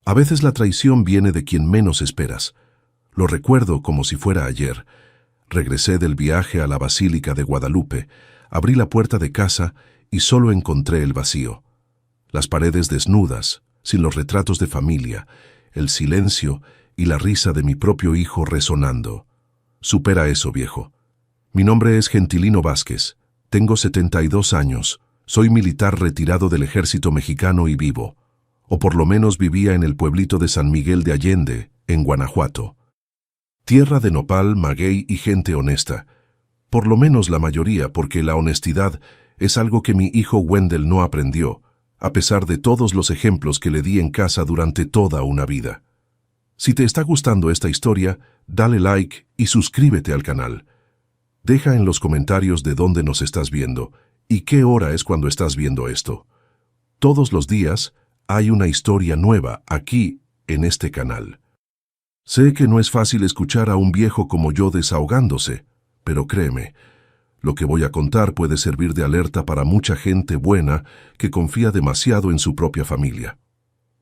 A veces la traición viene de quien menos esperas. Lo recuerdo como si fuera ayer. Regresé del viaje a la Basílica de Guadalupe, abrí la puerta de casa y solo encontré el vacío. Las paredes desnudas, sin los retratos de familia, el silencio y la risa de mi propio hijo resonando. Supera eso, viejo. Mi nombre es Gentilino Vázquez. Tengo 72 años. Soy militar retirado del ejército mexicano y vivo. O por lo menos vivía en el pueblito de San Miguel de Allende, en Guanajuato. Tierra de nopal, maguey y gente honesta. Por lo menos la mayoría, porque la honestidad es algo que mi hijo Wendell no aprendió, a pesar de todos los ejemplos que le di en casa durante toda una vida. Si te está gustando esta historia, dale like y suscríbete al canal. Deja en los comentarios de dónde nos estás viendo y qué hora es cuando estás viendo esto. Todos los días hay una historia nueva aquí, en este canal. Sé que no es fácil escuchar a un viejo como yo desahogándose, pero créeme, lo que voy a contar puede servir de alerta para mucha gente buena que confía demasiado en su propia familia.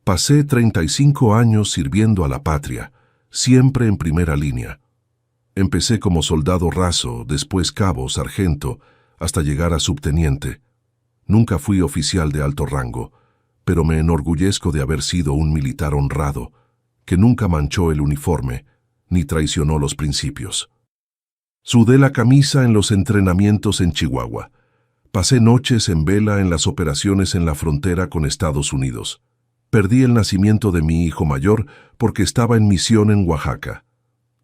Pasé 35 años sirviendo a la patria, siempre en primera línea. Empecé como soldado raso, después cabo, sargento, hasta llegar a subteniente. Nunca fui oficial de alto rango, pero me enorgullezco de haber sido un militar honrado, que nunca manchó el uniforme, ni traicionó los principios. Sudé la camisa en los entrenamientos en Chihuahua. Pasé noches en vela en las operaciones en la frontera con Estados Unidos. Perdí el nacimiento de mi hijo mayor porque estaba en misión en Oaxaca.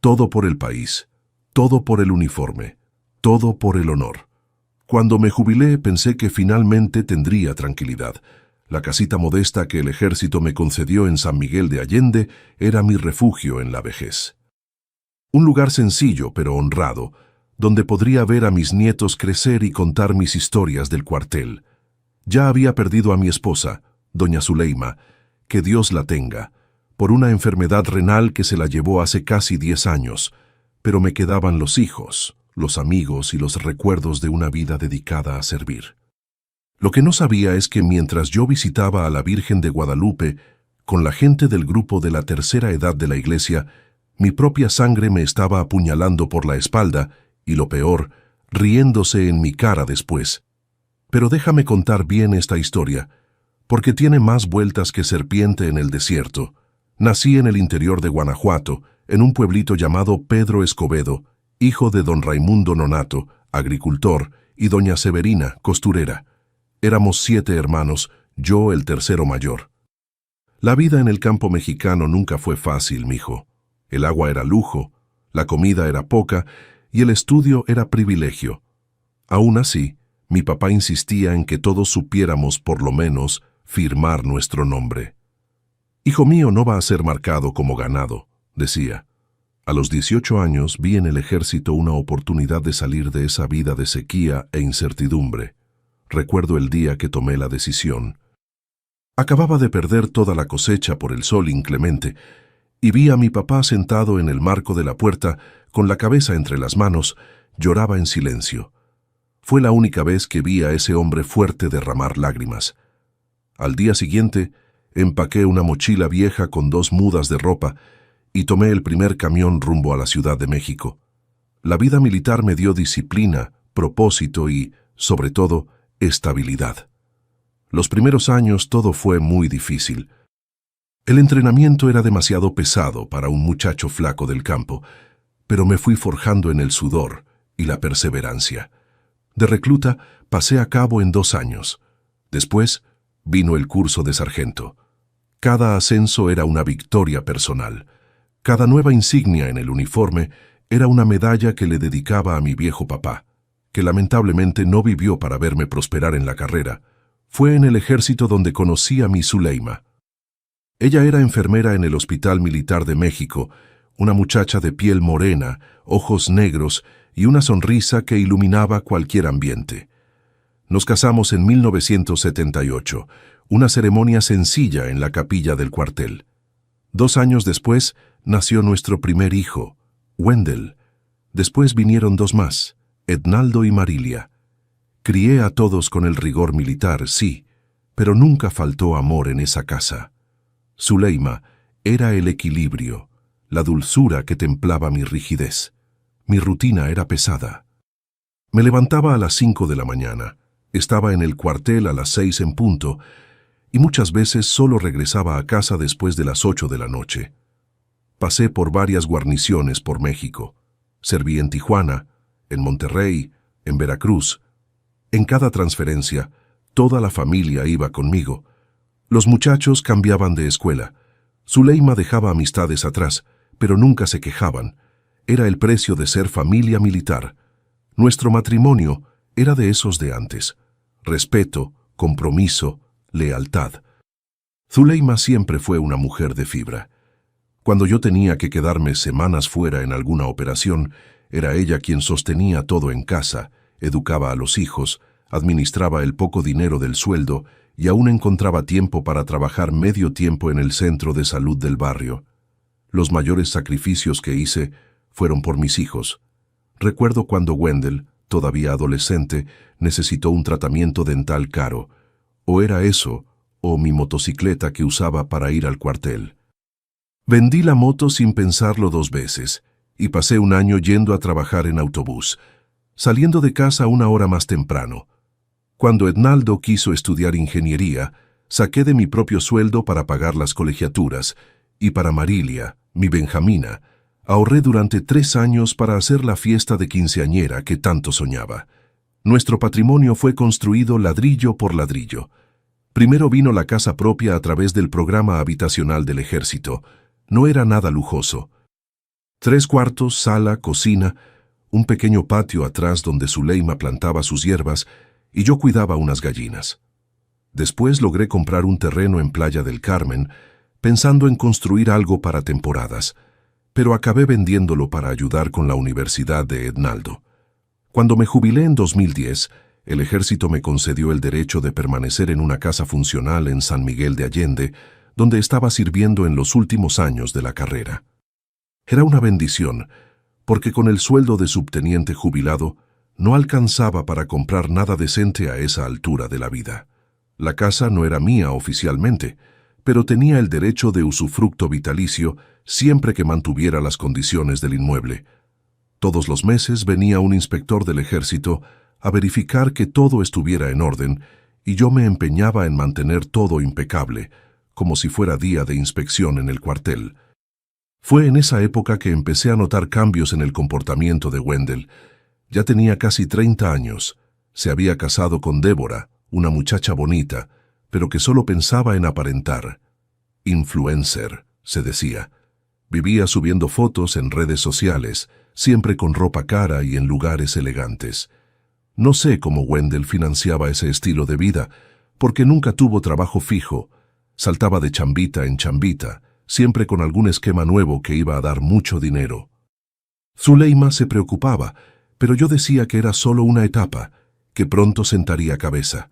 Todo por el país, todo por el uniforme, todo por el honor. Cuando me jubilé pensé que finalmente tendría tranquilidad. La casita modesta que el ejército me concedió en San Miguel de Allende era mi refugio en la vejez. Un lugar sencillo pero honrado, donde podría ver a mis nietos crecer y contar mis historias del cuartel. Ya había perdido a mi esposa, doña Zuleima, que Dios la tenga, por una enfermedad renal que se la llevó hace casi 10 años, pero me quedaban los hijos, los amigos y los recuerdos de una vida dedicada a servir. Lo que no sabía es que mientras yo visitaba a la Virgen de Guadalupe, con la gente del grupo de la tercera edad de la iglesia, mi propia sangre me estaba apuñalando por la espalda y, lo peor, riéndose en mi cara después. Pero déjame contar bien esta historia, porque tiene más vueltas que serpiente en el desierto. Nací en el interior de Guanajuato, en un pueblito llamado Pedro Escobedo, hijo de don Raimundo Nonato, agricultor, y doña Severina, costurera. Éramos 7 hermanos, yo el tercero mayor. La vida en el campo mexicano nunca fue fácil, mijo. El agua era lujo, la comida era poca y el estudio era privilegio. Aún así, mi papá insistía en que todos supiéramos, por lo menos, firmar nuestro nombre. Hijo mío no va a ser marcado como ganado, decía. A los 18 años vi en el ejército una oportunidad de salir de esa vida de sequía e incertidumbre. Recuerdo el día que tomé la decisión. Acababa de perder toda la cosecha por el sol inclemente, y vi a mi papá sentado en el marco de la puerta, con la cabeza entre las manos, lloraba en silencio. Fue la única vez que vi a ese hombre fuerte derramar lágrimas. Al día siguiente, empaqué una mochila vieja con 2 mudas de ropa y tomé el primer camión rumbo a la Ciudad de México. La vida militar me dio disciplina, propósito y, sobre todo, estabilidad. Los primeros años todo fue muy difícil. El entrenamiento era demasiado pesado para un muchacho flaco del campo, pero me fui forjando en el sudor y la perseverancia. De recluta pasé a cabo en 2 años. Después vino el curso de sargento. Cada ascenso era una victoria personal. Cada nueva insignia en el uniforme era una medalla que le dedicaba a mi viejo papá, que lamentablemente no vivió para verme prosperar en la carrera. Fue en el ejército donde conocí a mi Zuleima. Ella era enfermera en el Hospital Militar de México, una muchacha de piel morena, ojos negros y una sonrisa que iluminaba cualquier ambiente. Nos casamos en 1978, una ceremonia sencilla en la capilla del cuartel. 2 años después nació nuestro primer hijo, Wendell. Después vinieron 2 más, Ednaldo y Marilia. Crié a todos con el rigor militar, sí, pero nunca faltó amor en esa casa. Zuleima era el equilibrio, la dulzura que templaba mi rigidez. Mi rutina era pesada. Me levantaba a las 5 de la mañana, estaba en el cuartel a las 6 en punto, y muchas veces solo regresaba a casa después de las 8 de la noche. Pasé por varias guarniciones por México. Serví en Tijuana, en Monterrey, en Veracruz. En cada transferencia, toda la familia iba conmigo. Los muchachos cambiaban de escuela. Zuleima dejaba amistades atrás, pero nunca se quejaban. Era el precio de ser familia militar. Nuestro matrimonio era de esos de antes. Respeto, compromiso, lealtad. Zuleima siempre fue una mujer de fibra. Cuando yo tenía que quedarme semanas fuera en alguna operación, era ella quien sostenía todo en casa, educaba a los hijos, administraba el poco dinero del sueldo y aún encontraba tiempo para trabajar medio tiempo en el centro de salud del barrio. Los mayores sacrificios que hice fueron por mis hijos. Recuerdo cuando Wendell, todavía adolescente, necesitó un tratamiento dental caro. O era eso, o mi motocicleta que usaba para ir al cuartel. Vendí la moto sin pensarlo 2 veces, y pasé un año yendo a trabajar en autobús, saliendo de casa 1 hora más temprano. Cuando Ednaldo quiso estudiar ingeniería, saqué de mi propio sueldo para pagar las colegiaturas, y para Marilia, mi Benjamina, ahorré durante 3 años para hacer la fiesta de quinceañera que tanto soñaba. Nuestro patrimonio fue construido ladrillo por ladrillo. Primero vino la casa propia a través del programa habitacional del ejército. No era nada lujoso. 3 cuartos, sala, cocina, un pequeño patio atrás donde Zuleima plantaba sus hierbas y yo cuidaba unas gallinas. Después logré comprar un terreno en Playa del Carmen, pensando en construir algo para temporadas, pero acabé vendiéndolo para ayudar con la universidad de Ednaldo. Cuando me jubilé en 2010, el ejército me concedió el derecho de permanecer en una casa funcional en San Miguel de Allende, donde estaba sirviendo en los últimos años de la carrera. Era una bendición, porque con el sueldo de subteniente jubilado no alcanzaba para comprar nada decente a esa altura de la vida. La casa no era mía oficialmente, pero tenía el derecho de usufructo vitalicio siempre que mantuviera las condiciones del inmueble. Todos los meses venía un inspector del ejército a verificar que todo estuviera en orden y yo me empeñaba en mantener todo impecable, como si fuera día de inspección en el cuartel. Fue en esa época que empecé a notar cambios en el comportamiento de Wendell. Ya tenía casi 30 años. Se había casado con Débora, una muchacha bonita, pero que solo pensaba en aparentar. Influencer, se decía. Vivía subiendo fotos en redes sociales, siempre con ropa cara y en lugares elegantes. No sé cómo Wendell financiaba ese estilo de vida, porque nunca tuvo trabajo fijo. Saltaba de chambita en chambita, siempre con algún esquema nuevo que iba a dar mucho dinero. Zuleima se preocupaba, pero yo decía que era solo una etapa, que pronto sentaría cabeza.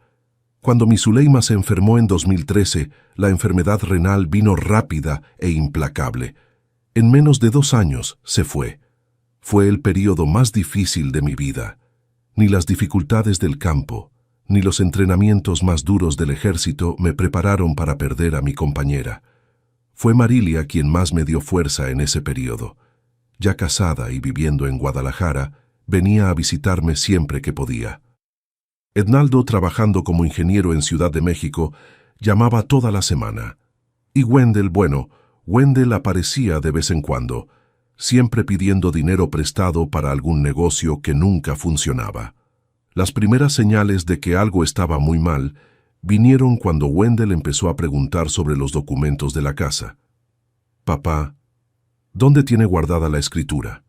Cuando mi Zuleima se enfermó en 2013, la enfermedad renal vino rápida e implacable. En menos de 2 años se fue. Fue el período más difícil de mi vida. Ni las dificultades del campo, ni los entrenamientos más duros del ejército me prepararon para perder a mi compañera. Fue Marilia quien más me dio fuerza en ese período. Ya casada y viviendo en Guadalajara, venía a visitarme siempre que podía. Ednaldo, trabajando como ingeniero en Ciudad de México, llamaba toda la semana. Y Wendell aparecía de vez en cuando, siempre pidiendo dinero prestado para algún negocio que nunca funcionaba. Las primeras señales de que algo estaba muy mal vinieron cuando Wendell empezó a preguntar sobre los documentos de la casa. «Papá, ¿dónde tiene guardada la escritura?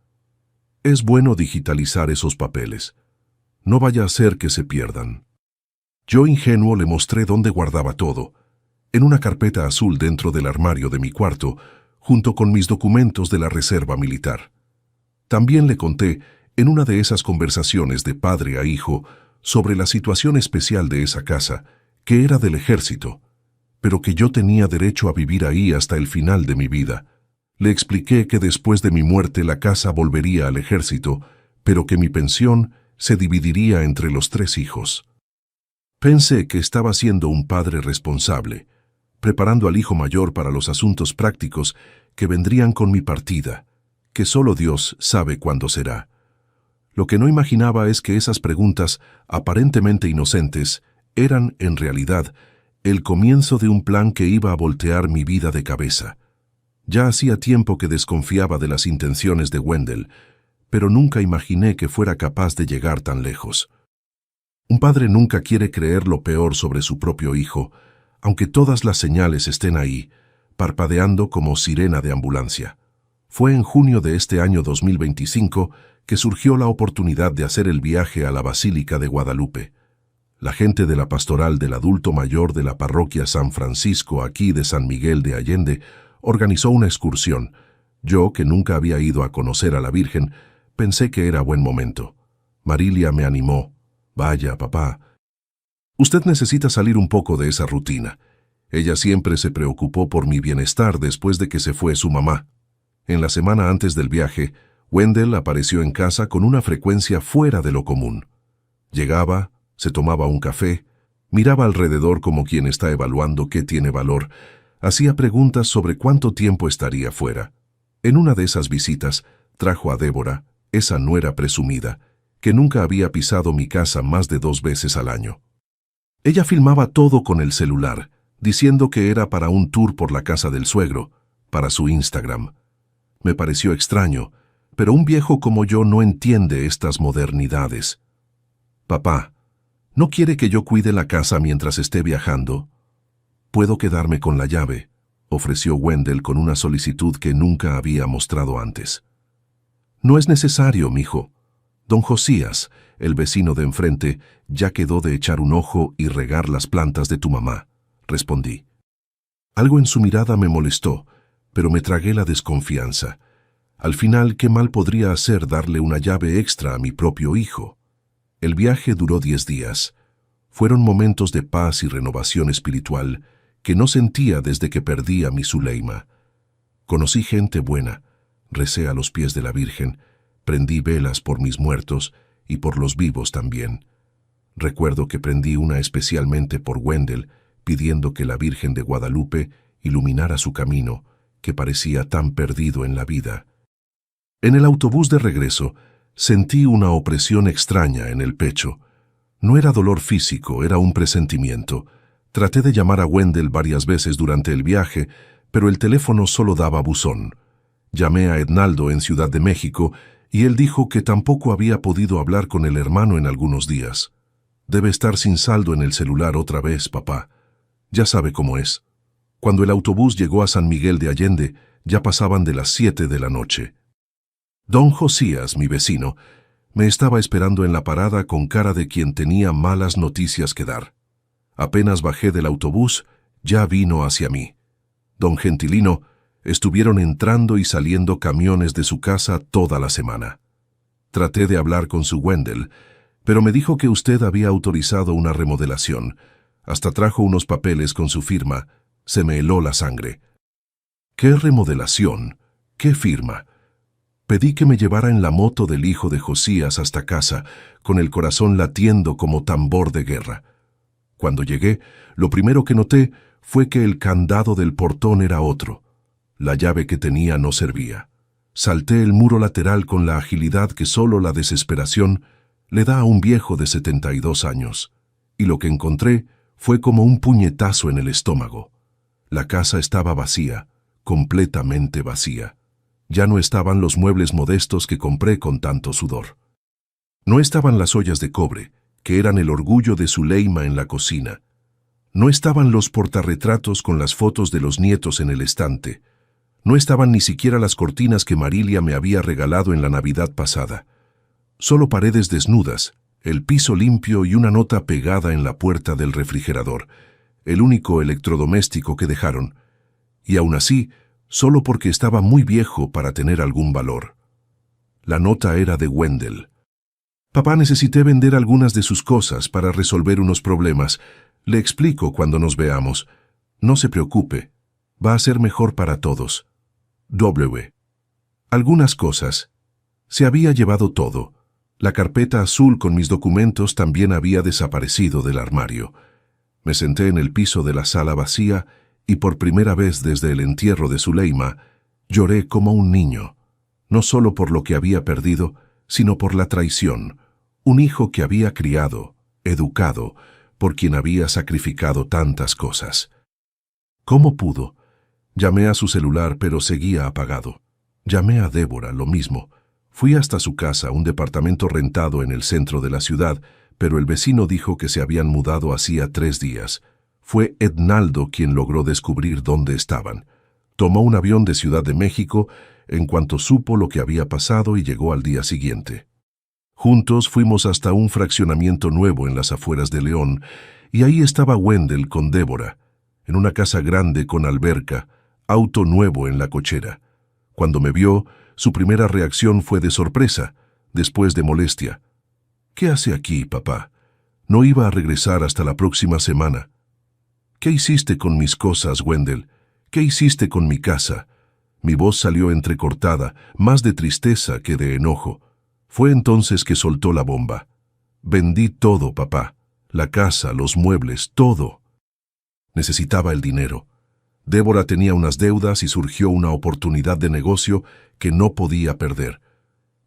Es bueno digitalizar esos papeles. No vaya a ser que se pierdan». Yo, ingenuo, le mostré dónde guardaba todo, en una carpeta azul dentro del armario de mi cuarto, junto con mis documentos de la reserva militar. También le conté, en una de esas conversaciones de padre a hijo, sobre la situación especial de esa casa, que era del ejército, pero que yo tenía derecho a vivir ahí hasta el final de mi vida. Le expliqué que después de mi muerte la casa volvería al ejército, pero que mi pensión se dividiría entre los 3 hijos. Pensé que estaba siendo un padre responsable, preparando al hijo mayor para los asuntos prácticos que vendrían con mi partida, que solo Dios sabe cuándo será. Lo que no imaginaba es que esas preguntas, aparentemente inocentes, eran, en realidad, el comienzo de un plan que iba a voltear mi vida de cabeza. Ya hacía tiempo que desconfiaba de las intenciones de Wendell, pero nunca imaginé que fuera capaz de llegar tan lejos. Un padre nunca quiere creer lo peor sobre su propio hijo, aunque todas las señales estén ahí, parpadeando como sirena de ambulancia. Fue en junio de este año 2025 que surgió la oportunidad de hacer el viaje a la Basílica de Guadalupe. La gente de la Pastoral del Adulto Mayor de la Parroquia San Francisco, aquí de San Miguel de Allende, organizó una excursión. Yo, que nunca había ido a conocer a la Virgen, pensé que era buen momento. Marilia me animó. «Vaya, papá. Usted necesita salir un poco de esa rutina. Ella siempre se preocupó por mi bienestar después de que se fue su mamá». En la semana antes del viaje, Wendell apareció en casa con una frecuencia fuera de lo común. Llegaba, se tomaba un café, miraba alrededor como quien está evaluando qué tiene valor, hacía preguntas sobre cuánto tiempo estaría fuera. En una de esas visitas, trajo a Débora, esa nuera presumida, que nunca había pisado mi casa más de 2 veces al año. Ella filmaba todo con el celular, diciendo que era para un tour por la casa del suegro, para su Instagram. Me pareció extraño, pero un viejo como yo no entiende estas modernidades. «Papá, ¿no quiere que yo cuide la casa mientras esté viajando?» «Puedo quedarme con la llave», ofreció Wendell con una solicitud que nunca había mostrado antes. «No es necesario, mijo. Don Josías, el vecino de enfrente, ya quedó de echar un ojo y regar las plantas de tu mamá», respondí. Algo en su mirada me molestó, pero me tragué la desconfianza. Al final, ¿qué mal podría hacer darle una llave extra a mi propio hijo? El viaje duró 10 días. Fueron momentos de paz y renovación espiritual que no sentía desde que perdí a mi Zuleima. Conocí gente buena, recé a los pies de la Virgen, prendí velas por mis muertos y por los vivos también. Recuerdo que prendí una especialmente por Wendell, pidiendo que la Virgen de Guadalupe iluminara su camino, que parecía tan perdido en la vida. En el autobús de regreso, sentí una opresión extraña en el pecho. No era dolor físico, era un presentimiento. Traté de llamar a Wendell varias veces durante el viaje, pero el teléfono solo daba buzón. Llamé a Ednaldo en Ciudad de México y él dijo que tampoco había podido hablar con el hermano en algunos días. «Debe estar sin saldo en el celular otra vez, papá. Ya sabe cómo es». Cuando el autobús llegó a San Miguel de Allende, ya pasaban de las 7 de la noche. Don Josías, mi vecino, me estaba esperando en la parada con cara de quien tenía malas noticias que dar. Apenas bajé del autobús, ya vino hacia mí. Don Gentilino, estuvieron entrando y saliendo camiones de su casa toda la semana. Traté de hablar con su Wendell, pero me dijo que usted había autorizado una remodelación. Hasta trajo unos papeles con su firma. Se me heló la sangre. ¿Qué remodelación? ¿Qué firma? Pedí que me llevara en la moto del hijo de Josías hasta casa, con el corazón latiendo como tambor de guerra. Cuando llegué, lo primero que noté fue que el candado del portón era otro. La llave que tenía no servía. Salté el muro lateral con la agilidad que solo la desesperación le da a un viejo de 72 años, y lo que encontré fue como un puñetazo en el estómago. La casa estaba vacía, completamente vacía. Ya no estaban los muebles modestos que compré con tanto sudor. No estaban las ollas de cobre, que eran el orgullo de Zuleima en la cocina. No estaban los portarretratos con las fotos de los nietos en el estante. No estaban ni siquiera las cortinas que Marilia me había regalado en la Navidad pasada. Solo paredes desnudas, el piso limpio y una nota pegada en la puerta del refrigerador, el único electrodoméstico que dejaron. Y aún así, solo porque estaba muy viejo para tener algún valor. La nota era de Wendell. «Papá, necesité vender algunas de sus cosas para resolver unos problemas. Le explico cuando nos veamos. No se preocupe. Va a ser mejor para todos. W. Algunas cosas. Se había llevado todo. La carpeta azul con mis documentos también había desaparecido del armario. Me senté en el piso de la sala vacía y por primera vez desde el entierro de Zuleima, lloré como un niño, no solo por lo que había perdido, sino por la traición, un hijo que había criado, educado, por quien había sacrificado tantas cosas. ¿Cómo pudo? Llamé a su celular, pero seguía apagado. Llamé a Débora, lo mismo. Fui hasta su casa, un departamento rentado en el centro de la ciudad, pero el vecino dijo que se habían mudado hacía 3 días. Fue Ednaldo quien logró descubrir dónde estaban. Tomó un avión de Ciudad de México en cuanto supo lo que había pasado y llegó al día siguiente. Juntos fuimos hasta un fraccionamiento nuevo en las afueras de León, y ahí estaba Wendell con Débora, en una casa grande con alberca, auto nuevo en la cochera. Cuando me vio, su primera reacción fue de sorpresa, después de molestia. «¿Qué hace aquí, papá? No iba a regresar hasta la próxima semana». «¿Qué hiciste con mis cosas, Wendell? ¿Qué hiciste con mi casa?» Mi voz salió entrecortada, más de tristeza que de enojo. Fue entonces que soltó la bomba. «Vendí todo, papá. La casa, los muebles, todo». Necesitaba el dinero. Débora tenía unas deudas y surgió una oportunidad de negocio que no podía perder.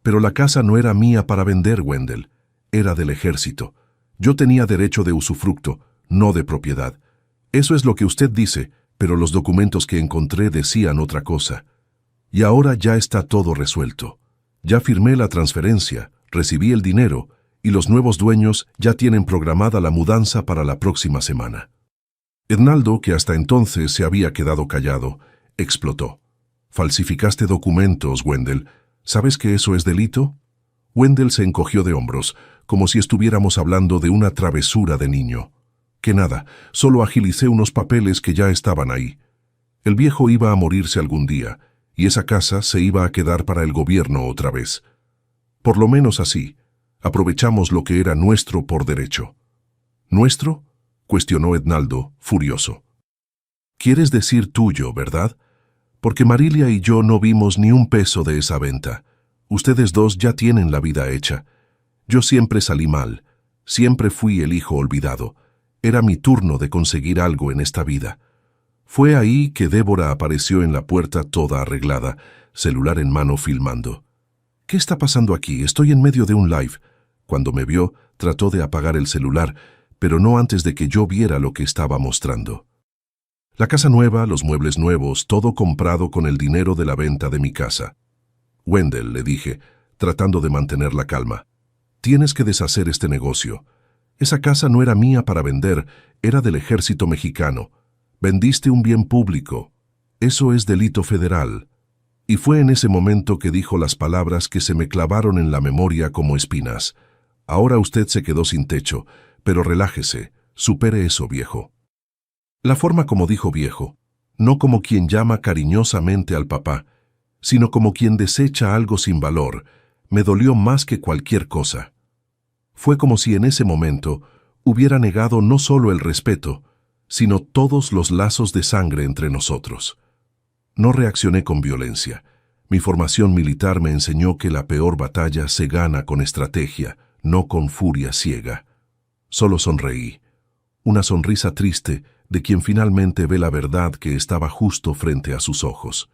Pero la casa no era mía para vender, Wendell. Era del ejército. Yo tenía derecho de usufructo, no de propiedad. Eso es lo que usted dice, pero los documentos que encontré decían otra cosa. Y ahora ya está todo resuelto. Ya firmé la transferencia, recibí el dinero, y los nuevos dueños ya tienen programada la mudanza para la próxima semana. Ednaldo, que hasta entonces se había quedado callado, explotó. «¿Falsificaste documentos, Wendell? ¿Sabes que eso es delito?» Wendell se encogió de hombros, como si estuviéramos hablando de una travesura de niño. «Que nada, solo agilicé unos papeles que ya estaban ahí. El viejo iba a morirse algún día, y esa casa se iba a quedar para el gobierno otra vez. Por lo menos así, aprovechamos lo que era nuestro por derecho». «¿Nuestro?», cuestionó Ednaldo, furioso. «Quieres decir tuyo, ¿verdad? Porque Marilia y yo no vimos ni un peso de esa venta. Ustedes dos ya tienen la vida hecha. Yo siempre salí mal, siempre fui el hijo olvidado. Era mi turno de conseguir algo en esta vida». Fue ahí que Débora apareció en la puerta toda arreglada, celular en mano filmando. «¿Qué está pasando aquí? Estoy en medio de un live». Cuando me vio, trató de apagar el celular, pero no antes de que yo viera lo que estaba mostrando. La casa nueva, los muebles nuevos, todo comprado con el dinero de la venta de mi casa. «Wendell», le dije, tratando de mantener la calma, «tienes que deshacer este negocio. Esa casa no era mía para vender, era del ejército mexicano. Vendiste un bien público. Eso es delito federal». Y fue en ese momento que dijo las palabras que se me clavaron en la memoria como espinas. «Ahora usted se quedó sin techo, pero relájese, supere eso, viejo». La forma como dijo viejo, no como quien llama cariñosamente al papá, sino como quien desecha algo sin valor, me dolió más que cualquier cosa. Fue como si en ese momento hubiera negado no solo el respeto, sino todos los lazos de sangre entre nosotros. No reaccioné con violencia. Mi formación militar me enseñó que la peor batalla se gana con estrategia, no con furia ciega. Solo sonreí, una sonrisa triste de quien finalmente ve la verdad que estaba justo frente a sus ojos.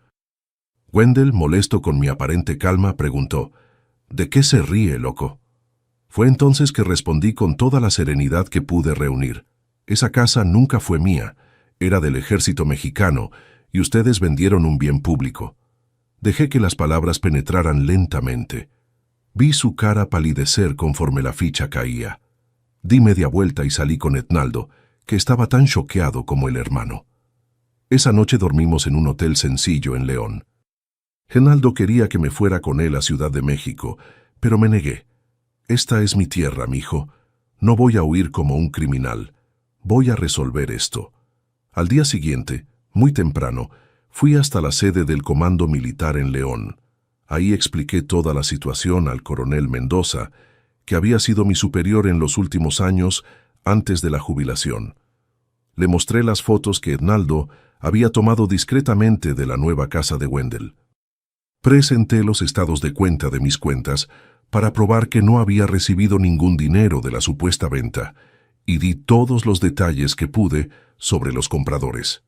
Wendell, molesto con mi aparente calma, preguntó, «¿De qué se ríe, loco?». Fue entonces que respondí con toda la serenidad que pude reunir. «Esa casa nunca fue mía, era del ejército mexicano, y ustedes vendieron un bien público». Dejé que las palabras penetraran lentamente. Vi su cara palidecer conforme la ficha caía. Di media vuelta y salí con Ednaldo, que estaba tan choqueado como el hermano. Esa noche dormimos en un hotel sencillo en León. Ednaldo quería que me fuera con él a Ciudad de México, pero me negué. «Esta es mi tierra, mijo. No voy a huir como un criminal. Voy a resolver esto». Al día siguiente, muy temprano, fui hasta la sede del Comando Militar en León. Ahí expliqué toda la situación al coronel Mendoza, que había sido mi superior en los últimos años antes de la jubilación. Le mostré las fotos que Ednaldo había tomado discretamente de la nueva casa de Wendell. Presenté los estados de cuenta de mis cuentas para probar que no había recibido ningún dinero de la supuesta venta y di todos los detalles que pude sobre los compradores.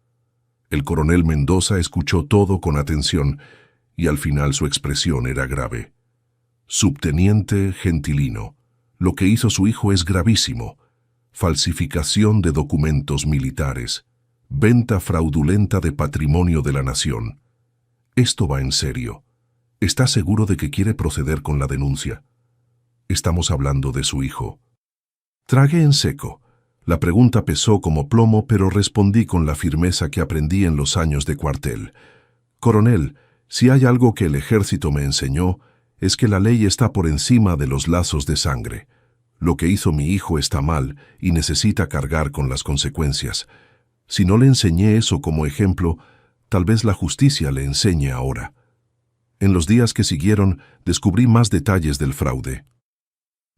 El coronel Mendoza escuchó todo con atención y al final su expresión era grave. Subteniente Gentilino, lo que hizo su hijo es gravísimo. Falsificación de documentos militares. Venta fraudulenta de patrimonio de la nación. Esto va en serio. ¿Está seguro de que quiere proceder con la denuncia? Estamos hablando de su hijo. Tragué en seco. La pregunta pesó como plomo, pero respondí con la firmeza que aprendí en los años de cuartel. Coronel, si hay algo que el ejército me enseñó, es que la ley está por encima de los lazos de sangre. Lo que hizo mi hijo está mal y necesita cargar con las consecuencias. Si no le enseñé eso como ejemplo, tal vez la justicia le enseñe ahora. En los días que siguieron, descubrí más detalles del fraude.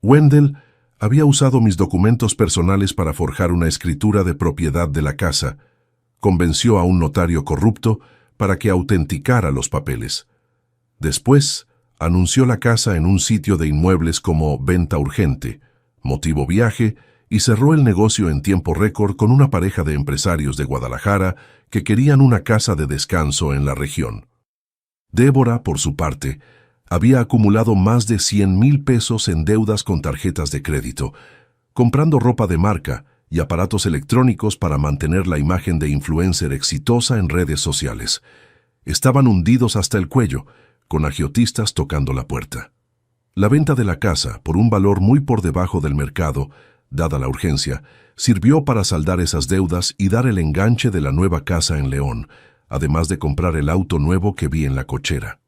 Wendell había usado mis documentos personales para forjar una escritura de propiedad de la casa. Convenció a un notario corrupto para que autenticara los papeles. Después, anunció la casa en un sitio de inmuebles como venta urgente, motivo viaje, y cerró el negocio en tiempo récord con una pareja de empresarios de Guadalajara que querían una casa de descanso en la región. Débora, por su parte, había acumulado más de 100,000 pesos en deudas con tarjetas de crédito, comprando ropa de marca y aparatos electrónicos para mantener la imagen de influencer exitosa en redes sociales. Estaban hundidos hasta el cuello, con agiotistas tocando la puerta. La venta de la casa, por un valor muy por debajo del mercado, dada la urgencia, sirvió para saldar esas deudas y dar el enganche de la nueva casa en León, además de comprar el auto nuevo que vi en la cochera.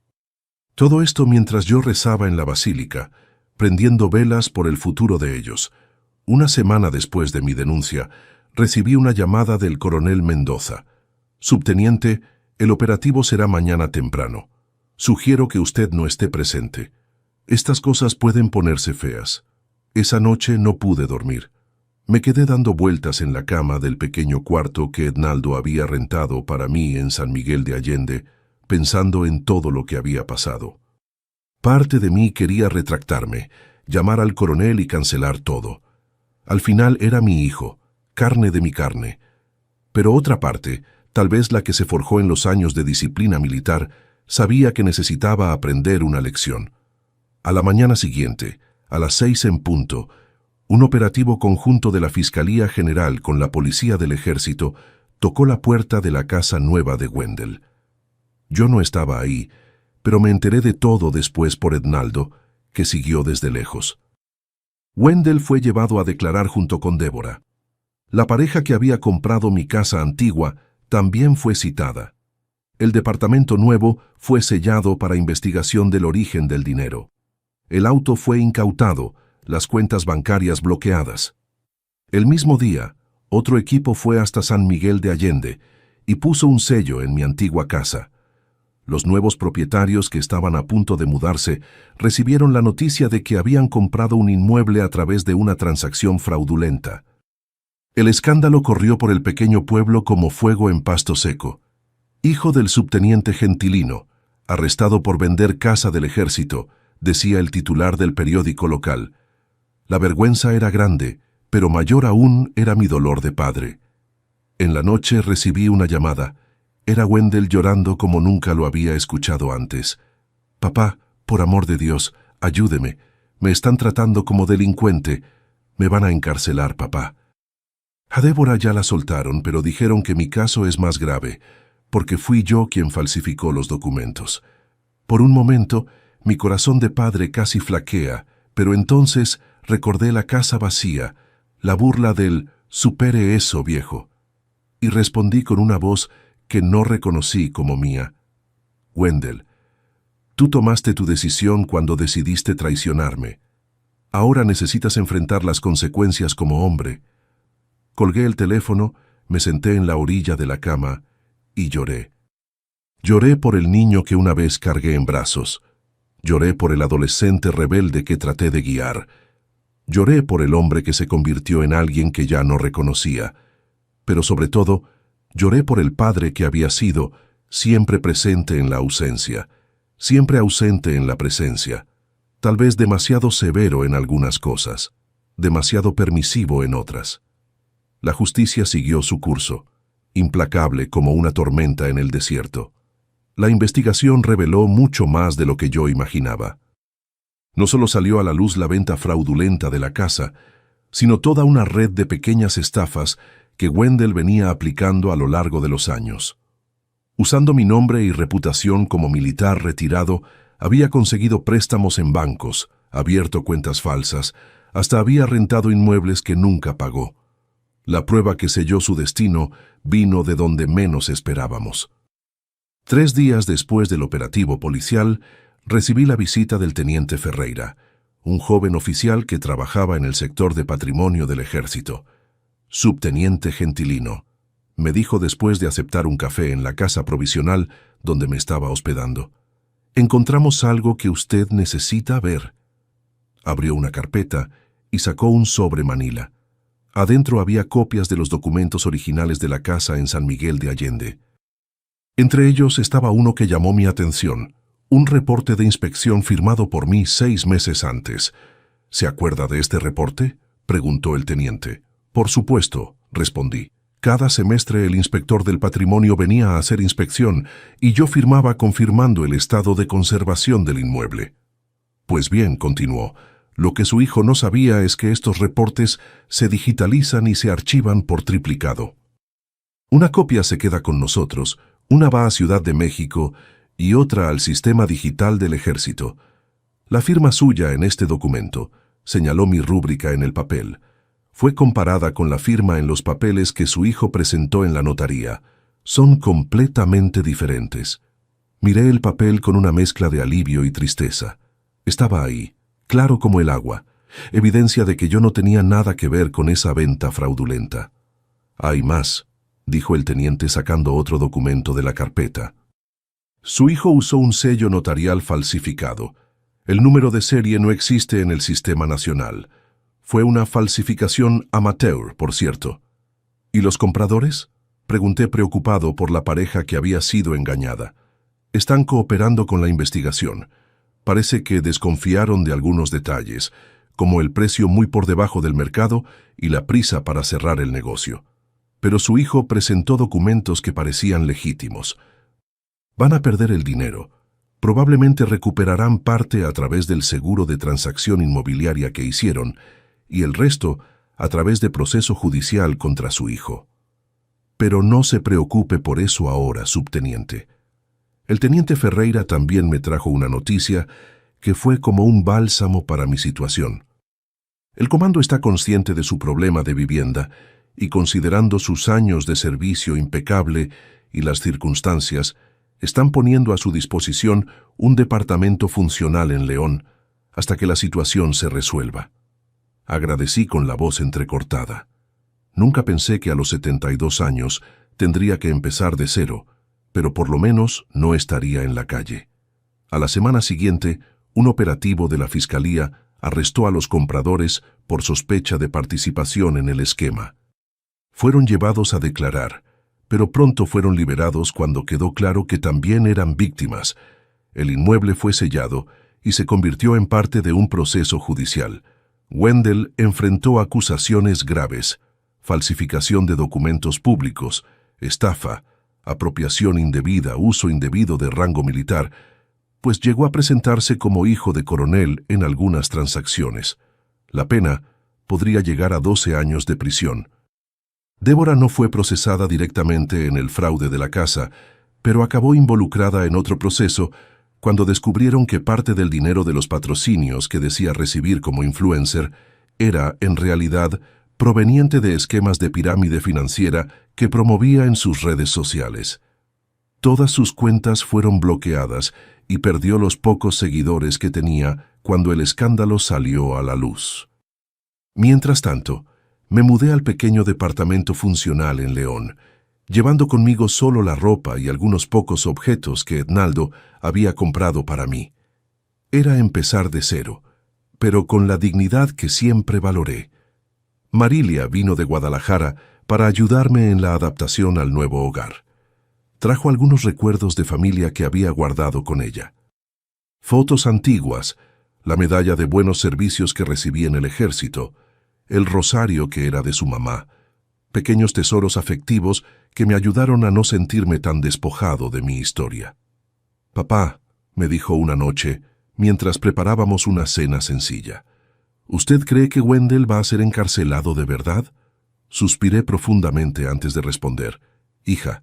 Todo esto mientras yo rezaba en la basílica, prendiendo velas por el futuro de ellos. Una semana después de mi denuncia, recibí una llamada del coronel Mendoza. Subteniente, el operativo será mañana temprano. Sugiero que usted no esté presente. Estas cosas pueden ponerse feas. Esa noche no pude dormir. Me quedé dando vueltas en la cama del pequeño cuarto que Ednaldo había rentado para mí en San Miguel de Allende, pensando en todo lo que había pasado. Parte de mí quería retractarme, llamar al coronel y cancelar todo. Al final era mi hijo, carne de mi carne. Pero otra parte, tal vez la que se forjó en los años de disciplina militar, sabía que necesitaba aprender una lección. A la mañana siguiente, a las 6 en punto, un operativo conjunto de la Fiscalía General con la Policía del Ejército tocó la puerta de la casa nueva de Wendell. Yo no estaba ahí, pero me enteré de todo después por Ednaldo, que siguió desde lejos. Wendell fue llevado a declarar junto con Débora. La pareja que había comprado mi casa antigua también fue citada. El departamento nuevo fue sellado para investigación del origen del dinero. El auto fue incautado, las cuentas bancarias bloqueadas. El mismo día, otro equipo fue hasta San Miguel de Allende y puso un sello en mi antigua casa. Los nuevos propietarios que estaban a punto de mudarse recibieron la noticia de que habían comprado un inmueble a través de una transacción fraudulenta. El escándalo corrió por el pequeño pueblo como fuego en pasto seco. Hijo del subteniente Gentilino, arrestado por vender casa del ejército, decía el titular del periódico local. La vergüenza era grande, pero mayor aún era mi dolor de padre. En la noche recibí una llamada. Era Wendell llorando como nunca lo había escuchado antes. «Papá, por amor de Dios, ayúdeme. Me están tratando como delincuente. Me van a encarcelar, papá». A Débora ya la soltaron, pero dijeron que mi caso es más grave, porque fui yo quien falsificó los documentos. Por un momento, mi corazón de padre casi flaquea, pero entonces recordé la casa vacía, la burla del «supere eso, viejo», y respondí con una voz que no reconocí como mía. «Wendell, tú tomaste tu decisión cuando decidiste traicionarme. Ahora necesitas enfrentar las consecuencias como hombre». Colgué el teléfono, me senté en la orilla de la cama y lloré. Lloré por el niño que una vez cargué en brazos. Lloré por el adolescente rebelde que traté de guiar. Lloré por el hombre que se convirtió en alguien que ya no reconocía. Pero sobre todo, lloré por el padre que había sido, siempre presente en la ausencia, siempre ausente en la presencia, tal vez demasiado severo en algunas cosas, demasiado permisivo en otras. La justicia siguió su curso. implacable como una tormenta en el desierto. La investigación reveló mucho más de lo que yo imaginaba. No solo salió a la luz la venta fraudulenta de la casa, sino toda una red de pequeñas estafas que Wendell venía aplicando a lo largo de los años. Usando mi nombre y reputación como militar retirado, había conseguido préstamos en bancos, abierto cuentas falsas, hasta había rentado inmuebles que nunca pagó. La prueba que selló su destino vino de donde menos esperábamos. 3 días después del operativo policial, recibí la visita del teniente Ferreira, un joven oficial que trabajaba en el sector de patrimonio del ejército. Subteniente Gentilino, me dijo después de aceptar un café en la casa provisional donde me estaba hospedando. Encontramos algo que usted necesita ver. Abrió una carpeta y sacó un sobre manila. Adentro había copias de los documentos originales de la casa en San Miguel de Allende. Entre ellos estaba uno que llamó mi atención, un reporte de inspección firmado por mí 6 meses antes. ¿Se acuerda de este reporte?, preguntó el teniente. Por supuesto, respondí. Cada semestre el inspector del patrimonio venía a hacer inspección y yo firmaba confirmando el estado de conservación del inmueble. Pues bien, continuó, lo que su hijo no sabía es que estos reportes se digitalizan y se archivan por triplicado. Una copia se queda con nosotros, una va a Ciudad de México y otra al sistema digital del ejército. La firma suya en este documento, señaló mi rúbrica en el papel, fue comparada con la firma en los papeles que su hijo presentó en la notaría. Son completamente diferentes. Miré el papel con una mezcla de alivio y tristeza. Estaba ahí, claro como el agua, evidencia de que yo no tenía nada que ver con esa venta fraudulenta. Hay más, dijo el teniente sacando otro documento de la carpeta. Su hijo usó un sello notarial falsificado. El número de serie no existe en el sistema nacional. Fue una falsificación amateur, por cierto. ¿Y los compradores?, pregunté preocupado por la pareja que había sido engañada. Están cooperando con la investigación. Parece que desconfiaron de algunos detalles, como el precio muy por debajo del mercado y la prisa para cerrar el negocio. Pero su hijo presentó documentos que parecían legítimos. Van a perder el dinero. Probablemente recuperarán parte a través del seguro de transacción inmobiliaria que hicieron y el resto a través de proceso judicial contra su hijo. Pero no se preocupe por eso ahora, subteniente. El teniente Ferreira también me trajo una noticia que fue como un bálsamo para mi situación. El comando está consciente de su problema de vivienda y considerando sus años de servicio impecable y las circunstancias, están poniendo a su disposición un departamento funcional en León hasta que la situación se resuelva. Agradecí con la voz entrecortada. Nunca pensé que a los 72 años tendría que empezar de cero, pero por lo menos no estaría en la calle. A la semana siguiente, un operativo de la Fiscalía arrestó a los compradores por sospecha de participación en el esquema. Fueron llevados a declarar, pero pronto fueron liberados cuando quedó claro que también eran víctimas. El inmueble fue sellado y se convirtió en parte de un proceso judicial. Wendell enfrentó acusaciones graves: falsificación de documentos públicos, estafa, apropiación indebida, uso indebido de rango militar, pues llegó a presentarse como hijo de coronel en algunas transacciones. La pena podría llegar a 12 años de prisión. Débora no fue procesada directamente en el fraude de la casa, pero acabó involucrada en otro proceso cuando descubrieron que parte del dinero de los patrocinios que decía recibir como influencer era, en realidad, proveniente de esquemas de pirámide financiera que promovía en sus redes sociales. Todas sus cuentas fueron bloqueadas y perdió los pocos seguidores que tenía cuando el escándalo salió a la luz. Mientras tanto, me mudé al pequeño departamento funcional en León, llevando conmigo solo la ropa y algunos pocos objetos que Ednaldo había comprado para mí. Era empezar de cero, pero con la dignidad que siempre valoré. Marilia vino de Guadalajara para ayudarme en la adaptación al nuevo hogar. Trajo algunos recuerdos de familia que había guardado con ella. Fotos antiguas, la medalla de buenos servicios que recibí en el ejército, el rosario que era de su mamá, pequeños tesoros afectivos que me ayudaron a no sentirme tan despojado de mi historia. «Papá», me dijo una noche, mientras preparábamos una cena sencilla, «¿usted cree que Wendell va a ser encarcelado de verdad?» Suspiré profundamente antes de responder. «Hija,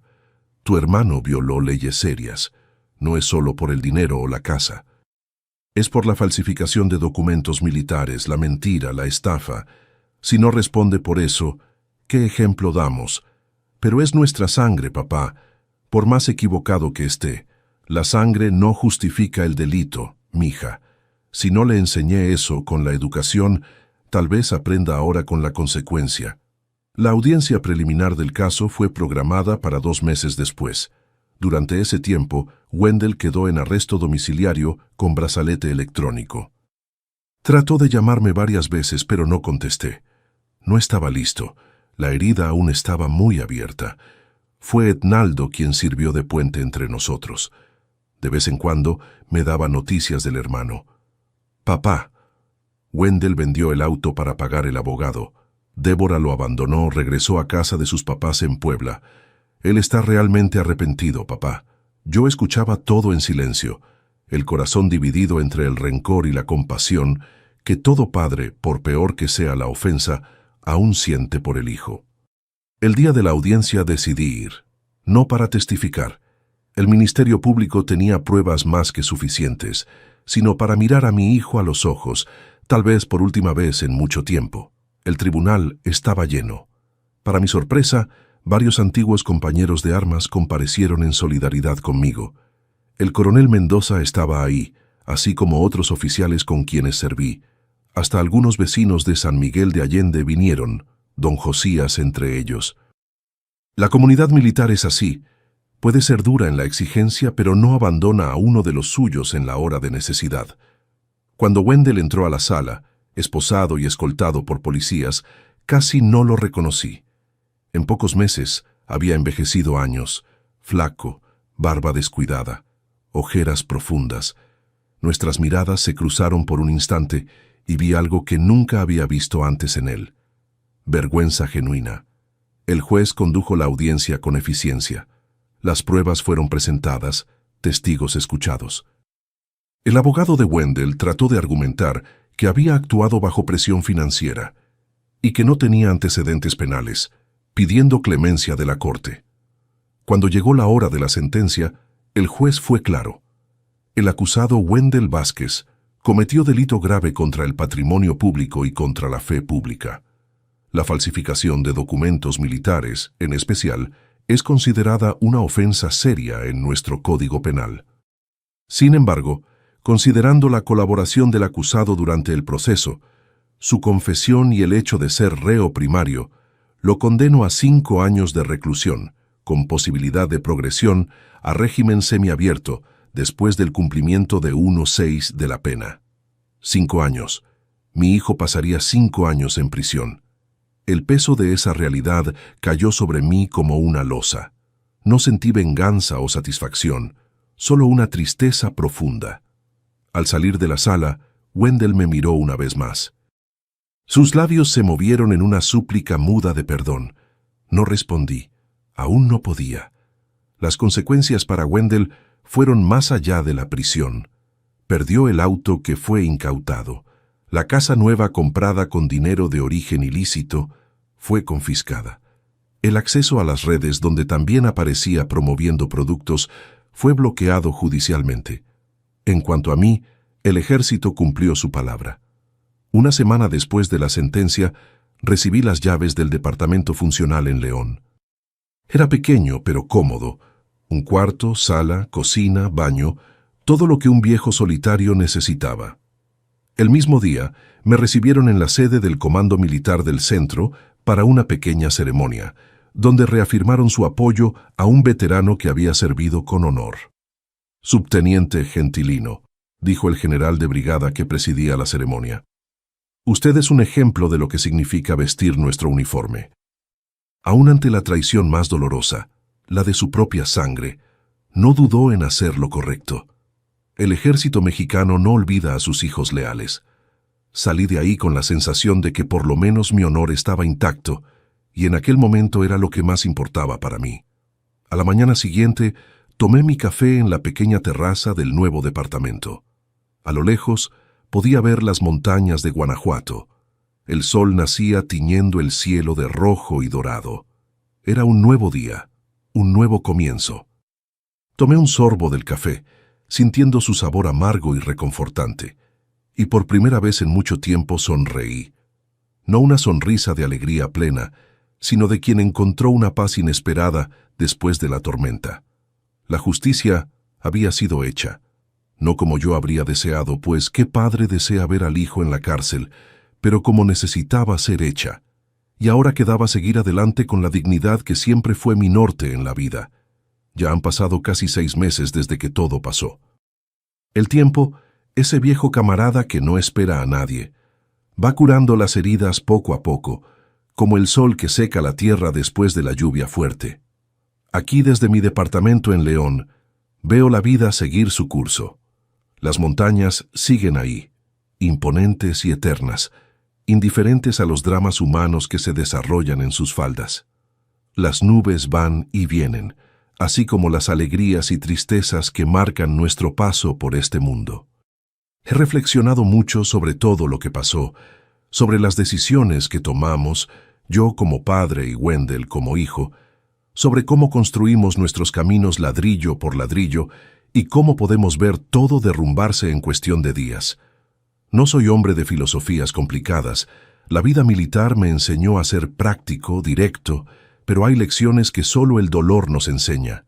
tu hermano violó leyes serias. No es solo por el dinero o la casa. Es por la falsificación de documentos militares, la mentira, la estafa. Si no responde por eso, ¿qué ejemplo damos? Pero es nuestra sangre, papá. Por más equivocado que esté, la sangre no justifica el delito, mija. Si no le enseñé eso con la educación, tal vez aprenda ahora con la consecuencia». La audiencia preliminar del caso fue programada para 2 meses después. Durante ese tiempo, Wendell quedó en arresto domiciliario con brazalete electrónico. Trató de llamarme varias veces, pero no contesté. No estaba listo. La herida aún estaba muy abierta. Fue Ednaldo quien sirvió de puente entre nosotros. De vez en cuando me daba noticias del hermano. «Papá». Wendell vendió el auto para pagar el abogado. Débora lo abandonó, regresó a casa de sus papás en Puebla. Él está realmente arrepentido, papá. Yo escuchaba todo en silencio, el corazón dividido entre el rencor y la compasión que todo padre, por peor que sea la ofensa, aún siente por el hijo. El día de la audiencia decidí ir, no para testificar. El Ministerio Público tenía pruebas más que suficientes, sino para mirar a mi hijo a los ojos, tal vez por última vez en mucho tiempo. El tribunal estaba lleno. Para mi sorpresa, varios antiguos compañeros de armas comparecieron en solidaridad conmigo. El coronel Mendoza estaba ahí, así como otros oficiales con quienes serví. Hasta algunos vecinos de San Miguel de Allende vinieron, don Josías entre ellos. La comunidad militar es así. Puede ser dura en la exigencia, pero no abandona a uno de los suyos en la hora de necesidad. Cuando Wendell entró a la sala, esposado y escoltado por policías, casi no lo reconocí. En pocos meses había envejecido años, flaco, barba descuidada, ojeras profundas. Nuestras miradas se cruzaron por un instante y vi algo que nunca había visto antes en él. Vergüenza genuina. El juez condujo la audiencia con eficiencia. Las pruebas fueron presentadas, testigos escuchados. El abogado de Wendell trató de argumentar que había actuado bajo presión financiera y que no tenía antecedentes penales, pidiendo clemencia de la corte. Cuando llegó la hora de la sentencia, el juez fue claro. El acusado Wendell Vázquez cometió delito grave contra el patrimonio público y contra la fe pública. La falsificación de documentos militares, en especial, es considerada una ofensa seria en nuestro Código Penal. Sin embargo, considerando la colaboración del acusado durante el proceso, su confesión y el hecho de ser reo primario, lo condeno a 5 años de reclusión, con posibilidad de progresión a régimen semiabierto después del cumplimiento de 1/6 de la pena. 5 años. Mi hijo pasaría 5 años en prisión. El peso de esa realidad cayó sobre mí como una losa. No sentí venganza o satisfacción, solo una tristeza profunda. Al salir de la sala, Wendell me miró una vez más. Sus labios se movieron en una súplica muda de perdón. No respondí. Aún no podía. Las consecuencias para Wendell fueron más allá de la prisión. Perdió el auto que fue incautado. La casa nueva comprada con dinero de origen ilícito fue confiscada. El acceso a las redes donde también aparecía promoviendo productos fue bloqueado judicialmente. En cuanto a mí, el ejército cumplió su palabra. Una semana después de la sentencia, recibí las llaves del departamento funcional en León. Era pequeño pero cómodo. Un cuarto, sala, cocina, baño, todo lo que un viejo solitario necesitaba. El mismo día, me recibieron en la sede del Comando Militar del Centro para una pequeña ceremonia, donde reafirmaron su apoyo a un veterano que había servido con honor. Subteniente Gentilino, dijo el general de brigada que presidía la ceremonia. Usted es un ejemplo de lo que significa vestir nuestro uniforme. Aún ante la traición más dolorosa, la de su propia sangre, no dudó en hacer lo correcto. El ejército mexicano no olvida a sus hijos leales. Salí de ahí con la sensación de que por lo menos mi honor estaba intacto y en aquel momento era lo que más importaba para mí. A la mañana siguiente, tomé mi café en la pequeña terraza del nuevo departamento. A lo lejos, podía ver las montañas de Guanajuato. El sol nacía tiñendo el cielo de rojo y dorado. Era un nuevo día, un nuevo comienzo. Tomé un sorbo del café, sintiendo su sabor amargo y reconfortante, y por primera vez en mucho tiempo sonreí. No una sonrisa de alegría plena, sino de quien encontró una paz inesperada después de la tormenta. La justicia había sido hecha, no como yo habría deseado, pues qué padre desea ver al hijo en la cárcel, pero como necesitaba ser hecha, y ahora quedaba seguir adelante con la dignidad que siempre fue mi norte en la vida. Ya han pasado casi 6 meses desde que todo pasó. El tiempo, ese viejo camarada que no espera a nadie, va curando las heridas poco a poco, como el sol que seca la tierra después de la lluvia fuerte. Aquí desde mi departamento en León, veo la vida seguir su curso. Las montañas siguen ahí, imponentes y eternas, indiferentes a los dramas humanos que se desarrollan en sus faldas. Las nubes van y vienen, así como las alegrías y tristezas que marcan nuestro paso por este mundo. He reflexionado mucho sobre todo lo que pasó, sobre las decisiones que tomamos, yo como padre y Wendell como hijo, sobre cómo construimos nuestros caminos ladrillo por ladrillo y cómo podemos ver todo derrumbarse en cuestión de días. No soy hombre de filosofías complicadas. La vida militar me enseñó a ser práctico, directo, pero hay lecciones que solo el dolor nos enseña.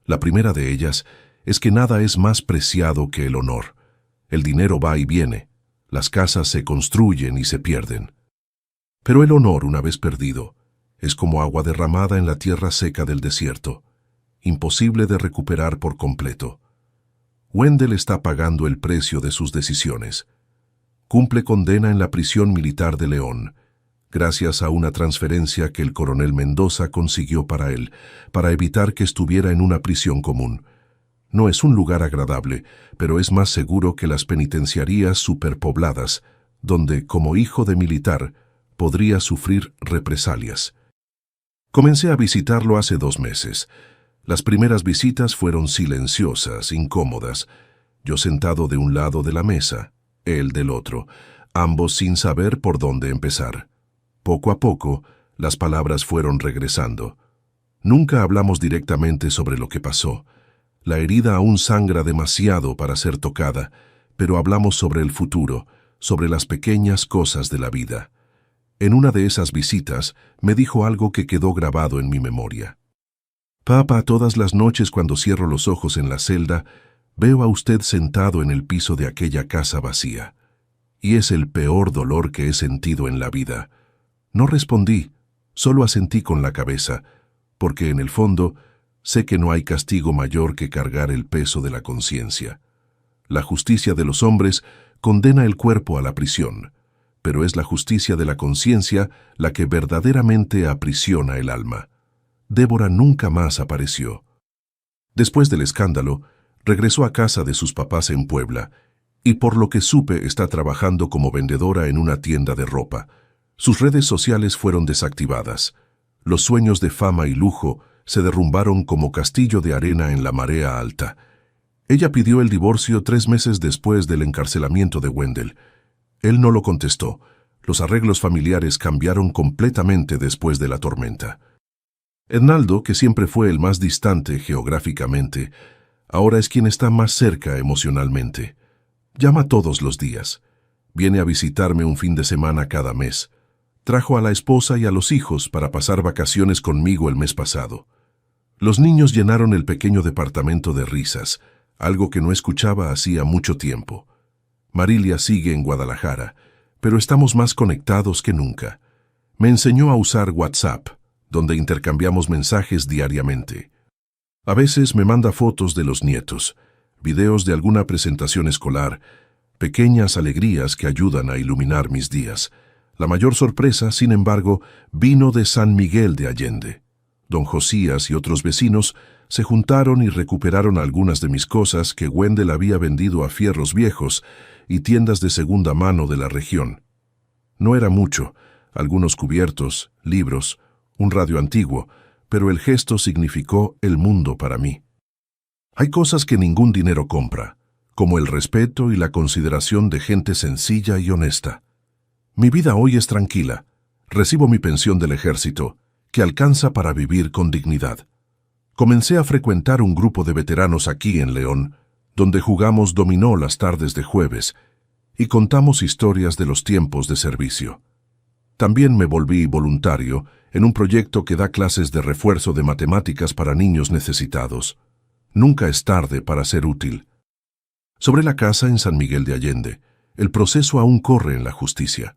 La primera de ellas es que nada es más preciado que el honor. El dinero va y viene, las casas se construyen y se pierden. Pero el honor, una vez perdido, es como agua derramada en la tierra seca del desierto, imposible de recuperar por completo. Wendell está pagando el precio de sus decisiones. Cumple condena en la prisión militar de León, gracias a una transferencia que el coronel Mendoza consiguió para él, para evitar que estuviera en una prisión común. No es un lugar agradable, pero es más seguro que las penitenciarías superpobladas, donde, como hijo de militar, podría sufrir represalias. Comencé a visitarlo hace 2 meses. Las primeras visitas fueron silenciosas, incómodas. Yo sentado de un lado de la mesa, él del otro, ambos sin saber por dónde empezar. Poco a poco, las palabras fueron regresando. Nunca hablamos directamente sobre lo que pasó. La herida aún sangra demasiado para ser tocada, pero hablamos sobre el futuro, sobre las pequeñas cosas de la vida. En una de esas visitas, me dijo algo que quedó grabado en mi memoria. Papá, todas las noches cuando cierro los ojos en la celda, veo a usted sentado en el piso de aquella casa vacía. Y es el peor dolor que he sentido en la vida. No respondí, solo asentí con la cabeza, porque en el fondo sé que no hay castigo mayor que cargar el peso de la conciencia. La justicia de los hombres condena el cuerpo a la prisión, pero es la justicia de la conciencia la que verdaderamente aprisiona el alma. Débora nunca más apareció. Después del escándalo, regresó a casa de sus papás en Puebla, y por lo que supe está trabajando como vendedora en una tienda de ropa. Sus redes sociales fueron desactivadas. Los sueños de fama y lujo se derrumbaron como castillo de arena en la marea alta. Ella pidió el divorcio 3 meses después del encarcelamiento de Wendell. Él no lo contestó. Los arreglos familiares cambiaron completamente después de la tormenta. Hernaldo, que siempre fue el más distante geográficamente, ahora es quien está más cerca emocionalmente. Llama todos los días. Viene a visitarme un fin de semana cada mes. Trajo a la esposa y a los hijos para pasar vacaciones conmigo el mes pasado. Los niños llenaron el pequeño departamento de risas, algo que no escuchaba hacía mucho tiempo. Marilia sigue en Guadalajara, pero estamos más conectados que nunca. Me enseñó a usar WhatsApp, donde intercambiamos mensajes diariamente. A veces me manda fotos de los nietos, videos de alguna presentación escolar, pequeñas alegrías que ayudan a iluminar mis días. La mayor sorpresa, sin embargo, vino de San Miguel de Allende. Don Josías y otros vecinos se juntaron y recuperaron algunas de mis cosas que Wendell había vendido a fierros viejos y tiendas de segunda mano de la región. No era mucho, algunos cubiertos, libros, un radio antiguo, pero el gesto significó el mundo para mí. Hay cosas que ningún dinero compra, como el respeto y la consideración de gente sencilla y honesta. Mi vida hoy es tranquila. Recibo mi pensión del ejército, que alcanza para vivir con dignidad. Comencé a frecuentar un grupo de veteranos aquí en León, donde jugamos dominó las tardes de jueves y contamos historias de los tiempos de servicio. También me volví voluntario en un proyecto que da clases de refuerzo de matemáticas para niños necesitados. Nunca es tarde para ser útil. Sobre la casa en San Miguel de Allende, el proceso aún corre en la justicia.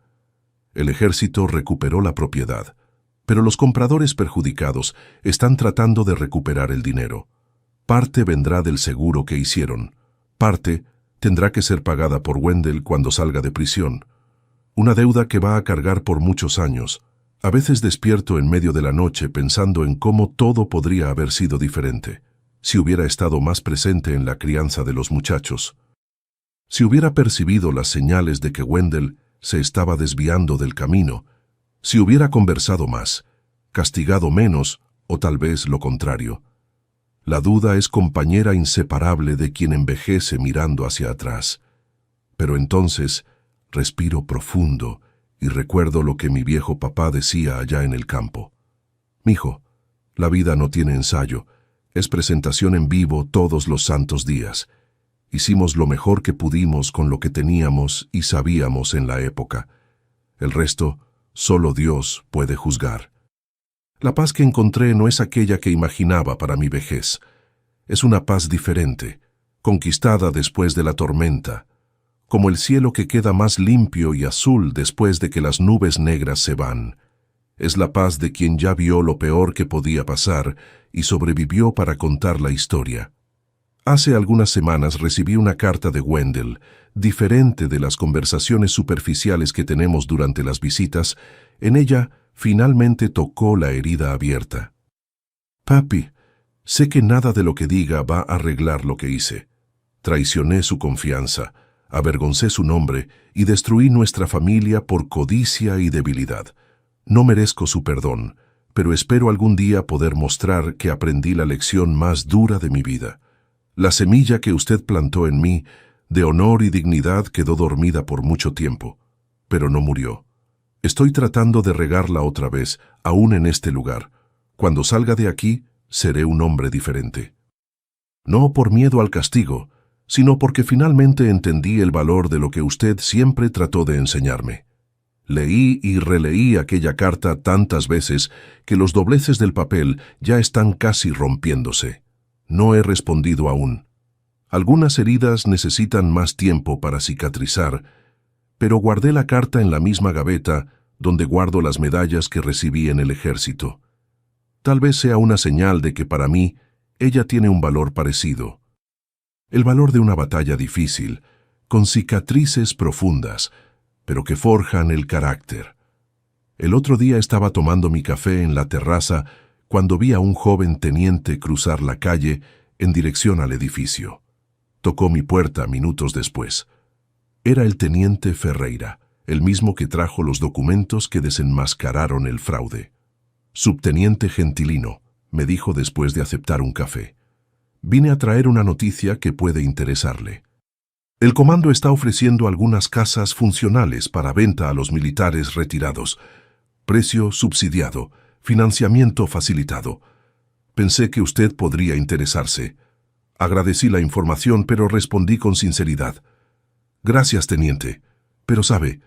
El ejército recuperó la propiedad, pero los compradores perjudicados están tratando de recuperar el dinero. Parte vendrá del seguro que hicieron. Parte tendrá que ser pagada por Wendell cuando salga de prisión. Una deuda que va a cargar por muchos años. A veces despierto en medio de la noche pensando en cómo todo podría haber sido diferente, si hubiera estado más presente en la crianza de los muchachos. Si hubiera percibido las señales de que Wendell se estaba desviando del camino, si hubiera conversado más, castigado menos o tal vez lo contrario. La duda es compañera inseparable de quien envejece mirando hacia atrás. Pero entonces respiro profundo y recuerdo lo que mi viejo papá decía allá en el campo. Mijo, la vida no tiene ensayo, es presentación en vivo todos los santos días. Hicimos lo mejor que pudimos con lo que teníamos y sabíamos en la época. El resto, solo Dios puede juzgar. La paz que encontré no es aquella que imaginaba para mi vejez. Es una paz diferente, conquistada después de la tormenta, como el cielo que queda más limpio y azul después de que las nubes negras se van. Es la paz de quien ya vio lo peor que podía pasar y sobrevivió para contar la historia. Hace algunas semanas recibí una carta de Wendell, diferente de las conversaciones superficiales que tenemos durante las visitas. En ella, finalmente tocó la herida abierta. Papi, sé que nada de lo que diga va a arreglar lo que hice. Traicioné su confianza, avergoncé su nombre y destruí nuestra familia por codicia y debilidad. No merezco su perdón, pero espero algún día poder mostrar que aprendí la lección más dura de mi vida. La semilla que usted plantó en mí, de honor y dignidad, quedó dormida por mucho tiempo, pero no murió. Estoy tratando de regarla otra vez, aún en este lugar. Cuando salga de aquí, seré un hombre diferente. No por miedo al castigo, sino porque finalmente entendí el valor de lo que usted siempre trató de enseñarme. Leí y releí aquella carta tantas veces que los dobleces del papel ya están casi rompiéndose. No he respondido aún. Algunas heridas necesitan más tiempo para cicatrizar, pero guardé la carta en la misma gaveta donde guardo las medallas que recibí en el ejército. Tal vez sea una señal de que para mí ella tiene un valor parecido. El valor de una batalla difícil, con cicatrices profundas, pero que forjan el carácter. El otro día estaba tomando mi café en la terraza cuando vi a un joven teniente cruzar la calle en dirección al edificio. Tocó mi puerta minutos después. Era el teniente Ferreira, el mismo que trajo los documentos que desenmascararon el fraude. Subteniente Gentilino, me dijo después de aceptar un café. Vine a traer una noticia que puede interesarle. El comando está ofreciendo algunas casas funcionales para venta a los militares retirados. Precio subsidiado, financiamiento facilitado. Pensé que usted podría interesarse. Agradecí la información, pero respondí con sinceridad. Gracias, teniente. Pero sabe,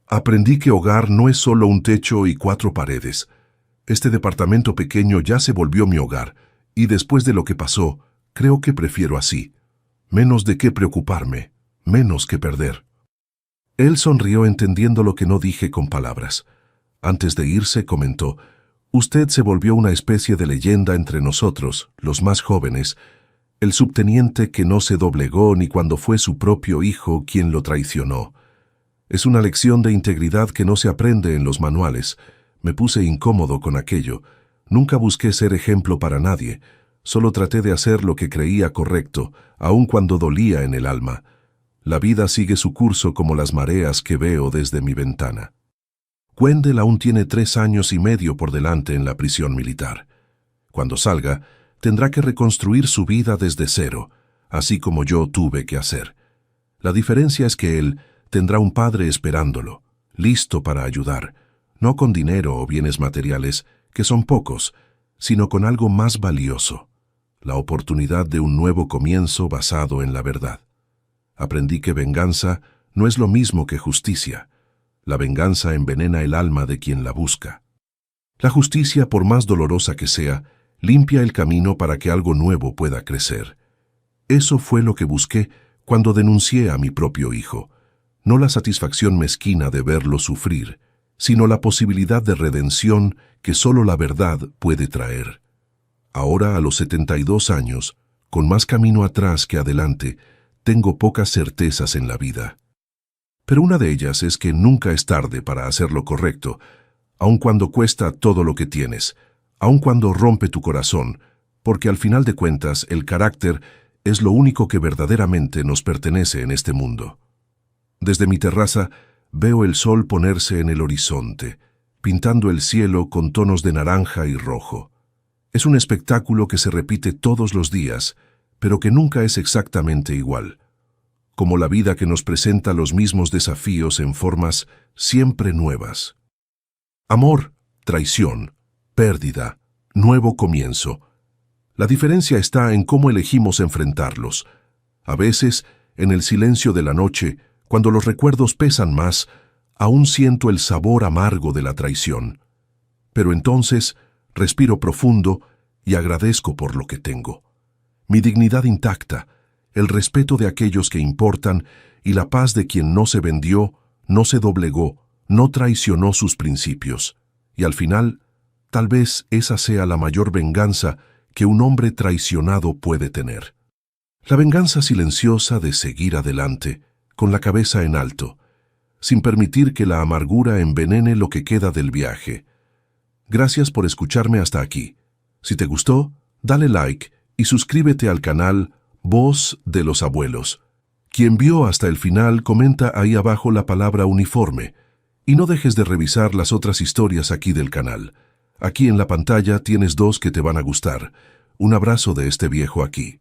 aprendí que hogar no es solo un techo y 4 paredes. Este departamento pequeño ya se volvió mi hogar, y después de lo que pasó, creo que prefiero así. Menos de qué preocuparme, menos que perder. Él sonrió entendiendo lo que no dije con palabras. Antes de irse, comentó: usted se volvió una especie de leyenda entre nosotros, los más jóvenes, el subteniente que no se doblegó ni cuando fue su propio hijo quien lo traicionó. Es una lección de integridad que no se aprende en los manuales. Me puse incómodo con aquello. Nunca busqué ser ejemplo para nadie. Solo traté de hacer lo que creía correcto, aun cuando dolía en el alma. La vida sigue su curso como las mareas que veo desde mi ventana. Wendell aún tiene 3 años y medio por delante en la prisión militar. Cuando salga, tendrá que reconstruir su vida desde cero, así como yo tuve que hacer. La diferencia es que él tendrá un padre esperándolo, listo para ayudar, no con dinero o bienes materiales, que son pocos, sino con algo más valioso, la oportunidad de un nuevo comienzo basado en la verdad. Aprendí que venganza no es lo mismo que justicia. La venganza envenena el alma de quien la busca. La justicia, por más dolorosa que sea, limpia el camino para que algo nuevo pueda crecer. Eso fue lo que busqué cuando denuncié a mi propio hijo. No la satisfacción mezquina de verlo sufrir, sino la posibilidad de redención que solo la verdad puede traer. Ahora, a los 72 años, con más camino atrás que adelante, tengo pocas certezas en la vida. Pero una de ellas es que nunca es tarde para hacer lo correcto, aun cuando cuesta todo lo que tienes, aun cuando rompe tu corazón, porque al final de cuentas el carácter es lo único que verdaderamente nos pertenece en este mundo. Desde mi terraza veo el sol ponerse en el horizonte, pintando el cielo con tonos de naranja y rojo. Es un espectáculo que se repite todos los días, pero que nunca es exactamente igual. Como la vida que nos presenta los mismos desafíos en formas siempre nuevas. Amor, traición, pérdida, nuevo comienzo. La diferencia está en cómo elegimos enfrentarlos. A veces, en el silencio de la noche, cuando los recuerdos pesan más, aún siento el sabor amargo de la traición. Pero entonces, respiro profundo y agradezco por lo que tengo. Mi dignidad intacta, el respeto de aquellos que importan y la paz de quien no se vendió, no se doblegó, no traicionó sus principios. Y al final, tal vez esa sea la mayor venganza que un hombre traicionado puede tener. La venganza silenciosa de seguir adelante, con la cabeza en alto, sin permitir que la amargura envenene lo que queda del viaje. Gracias por escucharme hasta aquí. Si te gustó, dale like y suscríbete al canal Voz de los Abuelos. Quien vio hasta el final, comenta ahí abajo la palabra uniforme. Y no dejes de revisar las otras historias aquí del canal. Aquí en la pantalla tienes 2 que te van a gustar. Un abrazo de este viejo aquí.